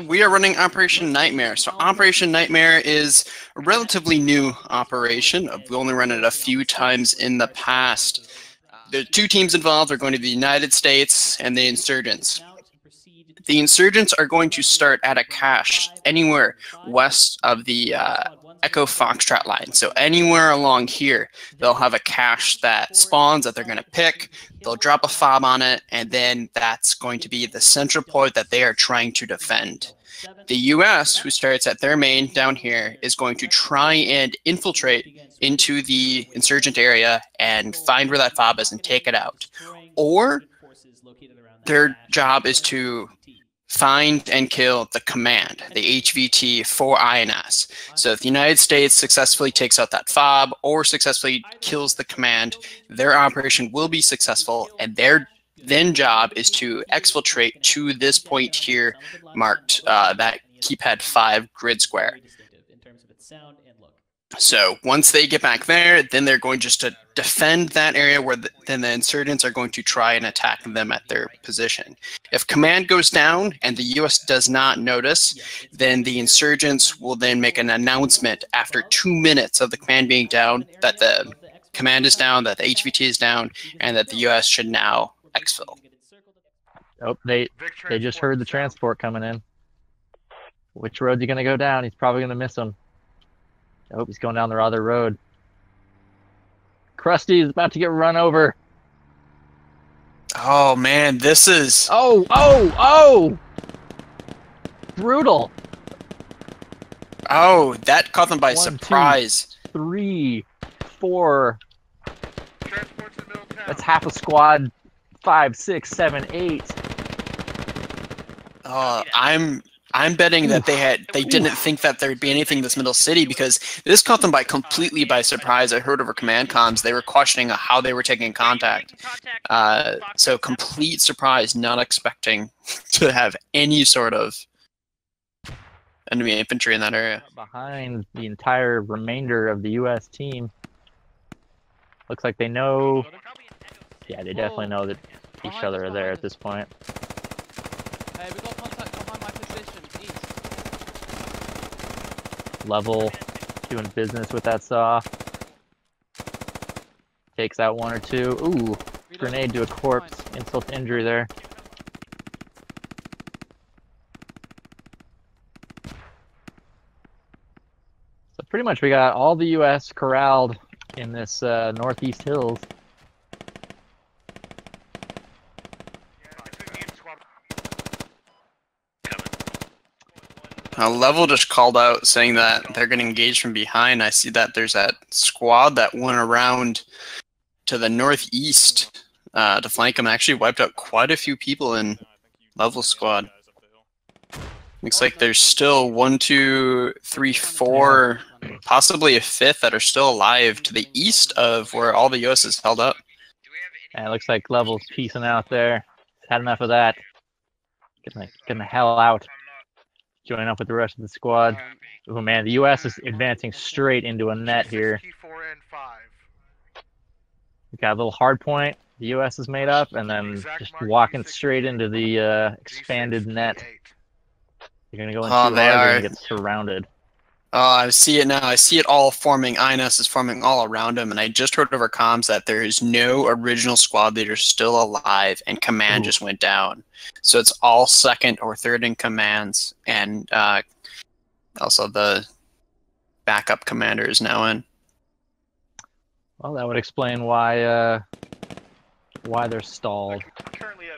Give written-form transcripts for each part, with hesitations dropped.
We are running Operation Nightmare. So Operation Nightmare is a relatively new operation. We've only run it a few times in the past. The two teams involved are going to be the United States and the Insurgents. The Insurgents are going to start at a cache anywhere west of the Echo Foxtrot line. So anywhere along here, they'll have a cache that spawns that they're going to pick. They'll drop a fob on it, and then that's going to be the central point that they are trying to defend. The US, who starts at their main down here, is going to try and infiltrate into the insurgent area and find where that fob is and take it out. Or their job is to find and kill the command, the HVT for INS. So if the United States successfully takes out that fob or successfully kills the command, their operation will be successful, and their then job is to exfiltrate to this point here marked that keypad 5 grid square. So once they get back there, then they're going just to defend that area where then the insurgents are going to try and attack them at their position. If command goes down and the US does not notice, then the insurgents will then make an announcement after 2 minutes of the command being down that the command is down, that the HVT is down, and that the US should now exfil. Oh, they just heard the transport coming in. Which road's he going to go down? He's probably going to miss him. I hope he's going down the other road. Krusty is about to get run over. Oh man, this is... Oh! Brutal. Oh, that caught them by surprise. 1, 2, 3, 4. That's half a squad. 5, 6, 7, 8. I'm betting that they didn't think that there'd be anything in this middle city, because this caught them completely by surprise. I heard over command comms they were questioning how they were taking contact. So complete surprise, not expecting to have any sort of enemy infantry in that area. Behind the entire remainder of the U.S. team. Looks like they know. Yeah, they definitely know that each other are there at this point. Hey, we got contact behind my position, east. Level, doing business with that saw. Takes out 1 or 2. Ooh, grenade to a corpse. Insult to injury there. So pretty much we got all the U.S. corralled in this northeast hills. Level just called out saying that they're getting engaged from behind. I see that there's that squad that went around to the northeast to flank them. Actually wiped out quite a few people in Level's squad. Looks like there's still 1, 2, 3, 4, possibly a 5th that are still alive to the east of where all the US is held up. Yeah, it looks like Level's piecing out there. Had enough of that. Getting the hell out. Join up with the rest of the squad. Oh man, the US is advancing straight into a net here. We got a little hard point the US is made up, and then just walking straight into the expanded net. You're gonna go in too hard, they're gonna get surrounded. Oh, I see it now. I see it all forming. INS is forming all around him, and I just heard over comms that there is no original squad leader still alive, and command just went down. So it's all second or third in commands, and also the backup commander is now in. Well, that would explain why they're stalled.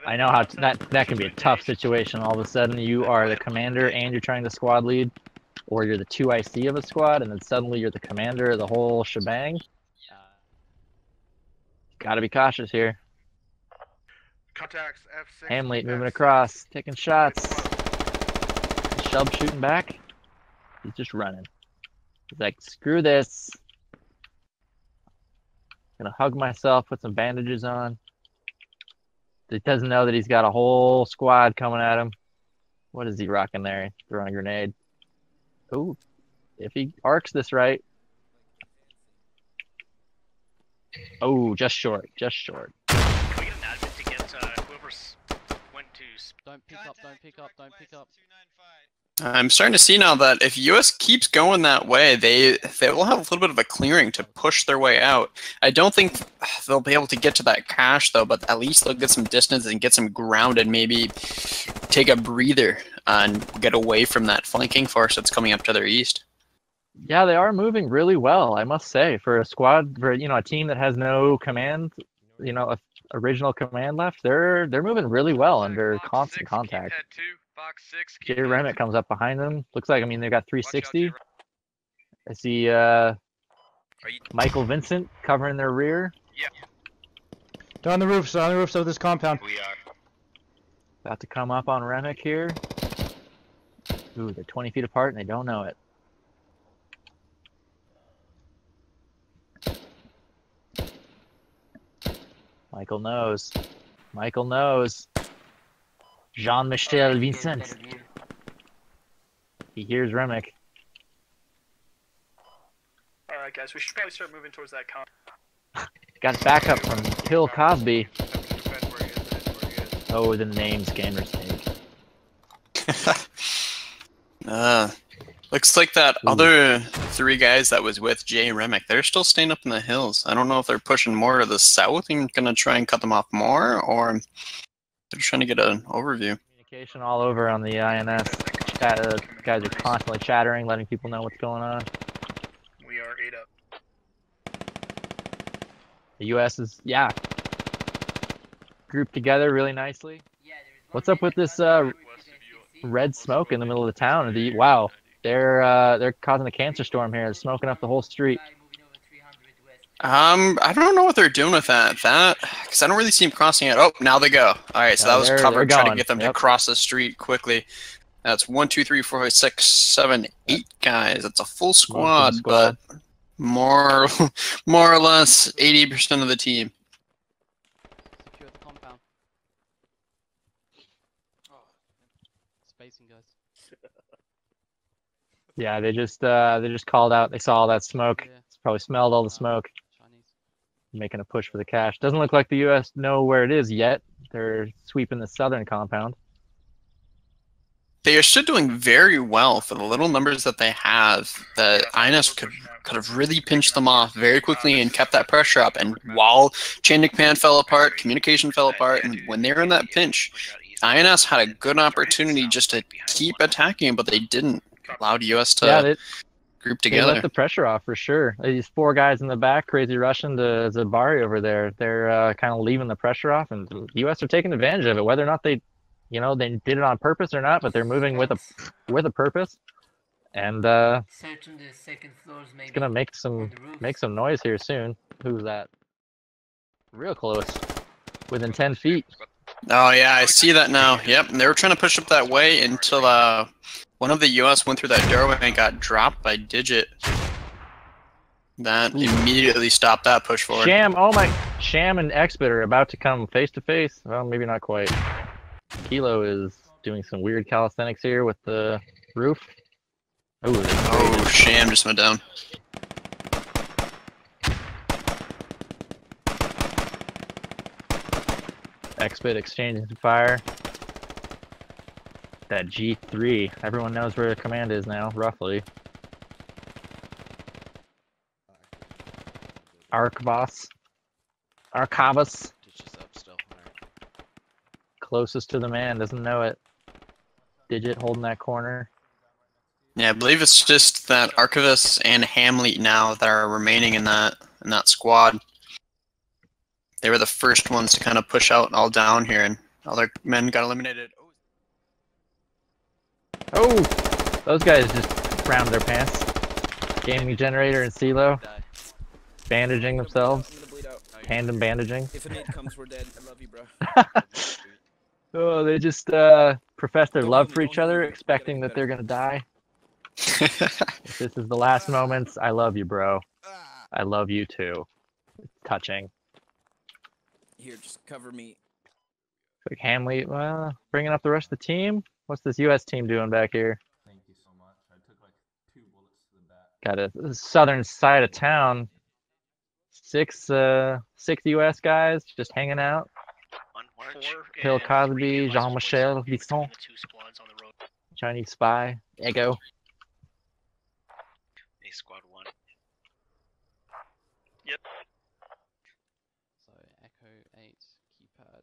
I know how that can be a tough situation. All of a sudden, you are the commander and you're trying to squad lead, or you're the 2 IC of a squad, and then suddenly you're the commander of the whole shebang. Gotta be cautious here. Hamlet moving across, taking shots. Shub shooting back. He's just running. He's like, screw this. Gonna hug myself, put some bandages on. He doesn't know that he's got a whole squad coming at him. What is he rocking there? Throwing a grenade. Ooh, if he arcs this right. Oh, just short, just short. Can we get an admin to get whoever's went to... Don't pick up, don't pick up, don't pick up. I'm starting to see now that if US keeps going that way, they will have a little bit of a clearing to push their way out. I don't think they'll be able to get to that cache though, but at least they'll get some distance and get some ground and maybe take a breather and get away from that flanking force that's coming up to their east. Yeah, they are moving really well, I must say, for a squad, for a team that has no command, original command left. They're moving really well under constant contact. J Remick comes up behind them. Looks like, they've got 360. I see Michael Vincent covering their rear. Yeah. They're on the roofs of this compound. We are. About to come up on Remick here. Ooh, they're 20 feet apart and they don't know it. Michael knows. Michael knows. Jean-Michel Vincent. He hears Remick. Alright guys, we should probably start moving towards that comp. Got backup from Kill Cosby. Oh, the name's gamer snake. Looks like that other 3 guys that was with J Remick, they're still staying up in the hills. I don't know if they're pushing more to the south and gonna try and cut them off more, or they're trying to get an overview. Communication all over on the INS. Guys are constantly chattering, letting people know what's going on. We are 8 up. The US is, grouped together really nicely. What's up with this red smoke in the middle of the town? Wow, they're causing a cancer storm here. They're smoking up the whole street. I don't know what they're doing with that, because I don't really see them crossing it. Oh, now they go. All right, so that was cover, trying to get them to cross the street quickly. That's 1, 2, 3, 4, 5, 6, 7, 8 guys. That's a full squad, but more or less 80% of the team. Secure the compound. Spacing, guys. Yeah, they just called out. They saw all that smoke. Yeah. Probably smelled all the smoke. Chinese. Making a push for the cache. Doesn't look like the US know where it is yet. They're sweeping the southern compound. They are still doing very well for the little numbers that they have. The INS could have really pinched them off very quickly and kept that pressure up. And while chain of command fell apart, communication fell apart, and when they were in that pinch, INS had a good opportunity just to keep attacking, but they didn't. Allowed US to group together. They let the pressure off for sure. These 4 guys in the back, crazy Russian to Zabari over there. They're kind of leaving the pressure off, and the US are taking advantage of it. Whether or not they did it on purpose or not, but they're moving with a purpose, and it's gonna make some noise here soon. Who's that? Real close, within 10 feet. Oh yeah, I see that now. Yep, and they were trying to push up that way until one of the US went through that doorway and got dropped by Digit. That immediately stopped that push forward. Sham and Expert are about to come face to face. Well, maybe not quite. Kilo is doing some weird calisthenics here with the roof. Oh, Sham just went down. Expert exchanging fire. That G3. Everyone knows where the command is now, roughly. Archivus. Closest to the man, doesn't know it. Digit holding that corner. Yeah, I believe it's just that Archivus and Hamlet now that are remaining in that squad. They were the first ones to kind of push out all down here, and other men got eliminated. Oh, those guys just round their pants. Gaming Generator and CeeLo bandaging themselves. Tandem bandaging. If a nade comes, we're dead. I love you, bro. Oh, they just profess their love for each other, expecting that they're gonna die. If this is the last moments, I love you, bro. I love you too. It's touching. Here, just cover me. Like Hamlet, bringing up the rest of the team. What's this US team doing back here? Thank you so much. I took like 2 bullets to the back. Got a southern side of town. 6 US guys just hanging out. Hill Cosby, Jean-Michel Visson, Chinese spy. Echo. A squad 1. So Echo 8, keypad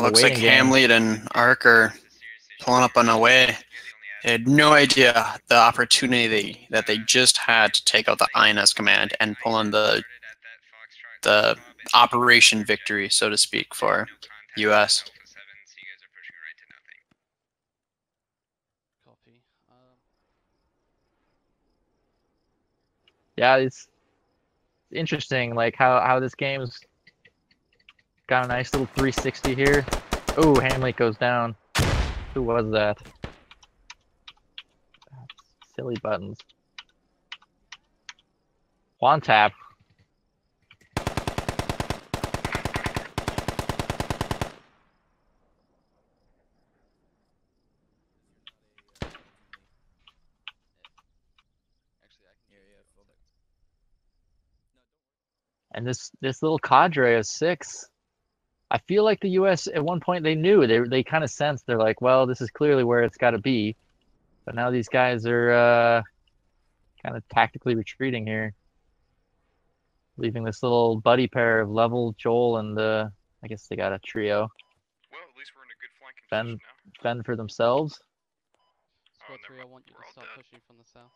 2. Looks like Hamlet and Ark are pulling up on the way. They had no idea the opportunity that they just had to take out the INS command and pull in the operation victory, so to speak, for US. Copy. Yeah, it's interesting, like how this game's got a nice little 360 here. Oh, Hamlet goes down. Who was that? Silly buttons. One tap. And this little cadre of 6, I feel like the US at one point they knew, they kind of sensed, they're like, well, this is clearly where it's got to be. But now these guys are kind of tactically retreating here, leaving this little buddy pair of Level, Joel, and I guess they got a trio. Well, at least we're in a good flanking position now. Fend for themselves. Squad 3, I want you to start pushing from the south.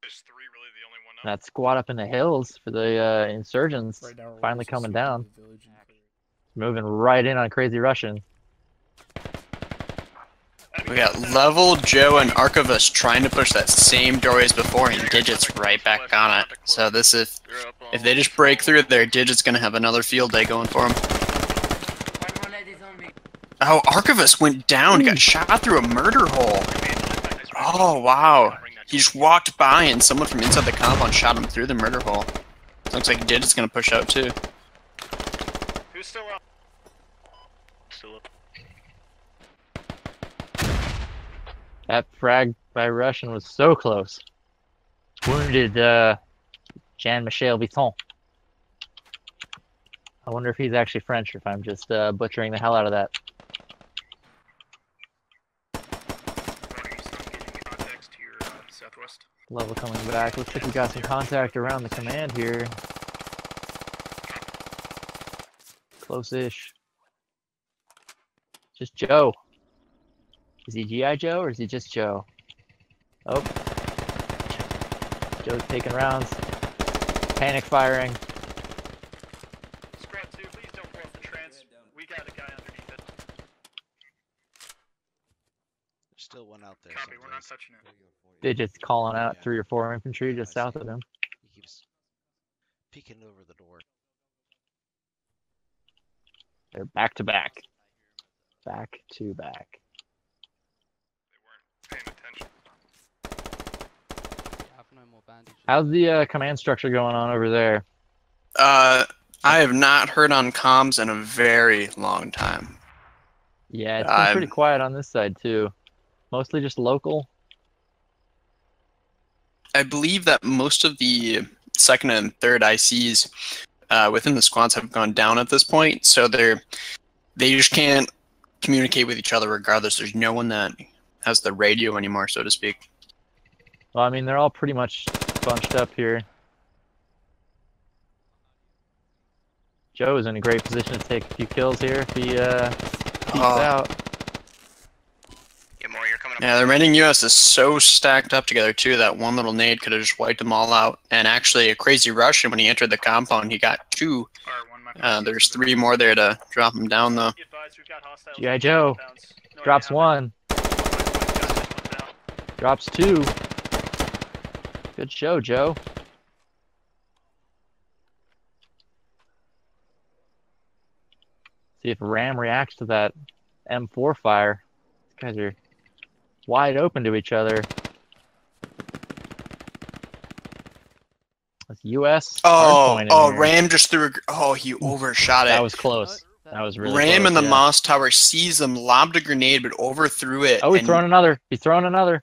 Is 3 really the only one up? That squad up in the hills for the Insurgents finally coming down. Moving right in on Crazy Russian. We got Level, Joe, and Archivist trying to push that same doorway as before, and Digit's right back on it. So this is, if they just break through there, Digit's gonna have another field day going for him. Oh, Archivist went down, got shot through a murder hole. Oh, wow. He just walked by and someone from inside the compound shot him through the murder hole. Looks like Digit's gonna push out too. Who's still up? Still up. That frag by Russian was so close. Wounded Jean-Michel Vitton. I wonder if he's actually French or if I'm just butchering the hell out of that. Level coming back. Looks like we got some contact around the command here. Close-ish. Just Joe. Is he G.I. Joe or is he just Joe? Oh. Joe's taking rounds. Panic firing. Squad 2, please don't go off the trans. We got a guy underneath it. There's still one out there. Copy, we're not touching it. Digits calling out 3 or 4 infantry just south of him. He keeps peeking over the door. They're back to back. Back to back. They weren't paying attention. I have no more bandages. How's the command structure going on over there? I have not heard on comms in a very long time. Yeah, it's been pretty quiet on this side too. Mostly just local. I believe that most of the second and third ICs within the squads have gone down at this point, so they just can't communicate with each other regardless. There's no one that has the radio anymore, so to speak. Well, I mean, they're all pretty much bunched up here. Joe is in a great position to take a few kills here if he peeks out. Yeah, the remaining US is so stacked up together too that one little nade could have just wiped them all out. And actually, a Crazy Russian, when he entered the compound, he got 2. There's 3 more there to drop him down though. G.I. Joe drops 1. Drops 2. Good show, Joe. See if Ram reacts to that M4 fire. These guys are wide open to each other. That's US. Oh, Ram just threw. He overshot it. That was close. That was really Ram close, in the yeah. Moss Tower sees him, lobbed a grenade, but overthrew it. Oh, he's throwing another. He's throwing another.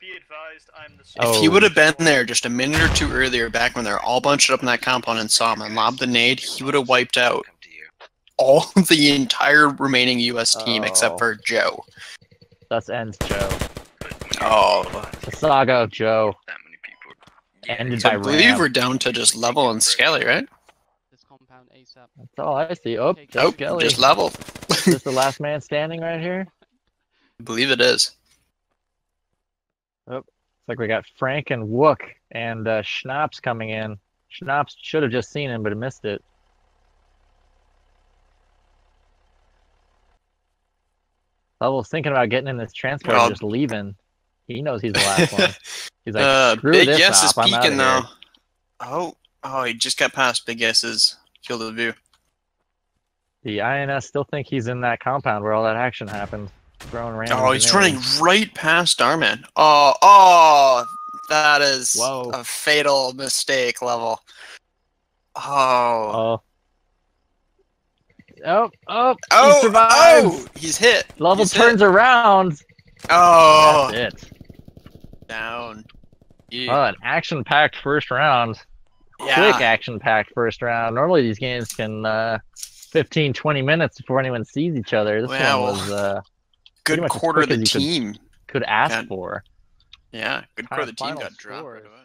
Be advised, I'm the If he would have been there just a minute or 2 earlier, back when they're all bunched up in that compound and saw him and lobbed the nade, he would have wiped out. all the entire remaining U.S. team except Oh. for Joe. Thus ends Joe. Oh, The saga of Joe That many people. ended so by I believe Ram. we're down to just level and Skelly, right? This compound ASAP. That's all I see. Oh, Okay, just Oh, Skelly. just level. Is this the last man standing right here? I believe it is. It's like we got Frank and Wook and Schnapps coming in. Schnapps should have just seen him, but he missed it. Level's thinking about getting in this transport Well- and just leaving. He knows he's the last one. He's like, screw Big this Yes is op, I'm outta peeking here. though. Oh, he just got past Big S's field of view. The INS still think he's in that compound where all that action happened. Throwing random Oh, he's running grenades. right past our man. Oh, that is Whoa. a fatal mistake level. Oh. He survives! He's hit. Level He's turns hit. around. Oh, That's it. down. Oh, an action-packed first round. Yeah. Quick action-packed first round. Normally these games can 15, 20 minutes before anyone sees each other. This Well, one was pretty Good much as quarter of quick the as you team. could ask Got- for. Yeah, good quarter of the team Final got dropped scores. right away.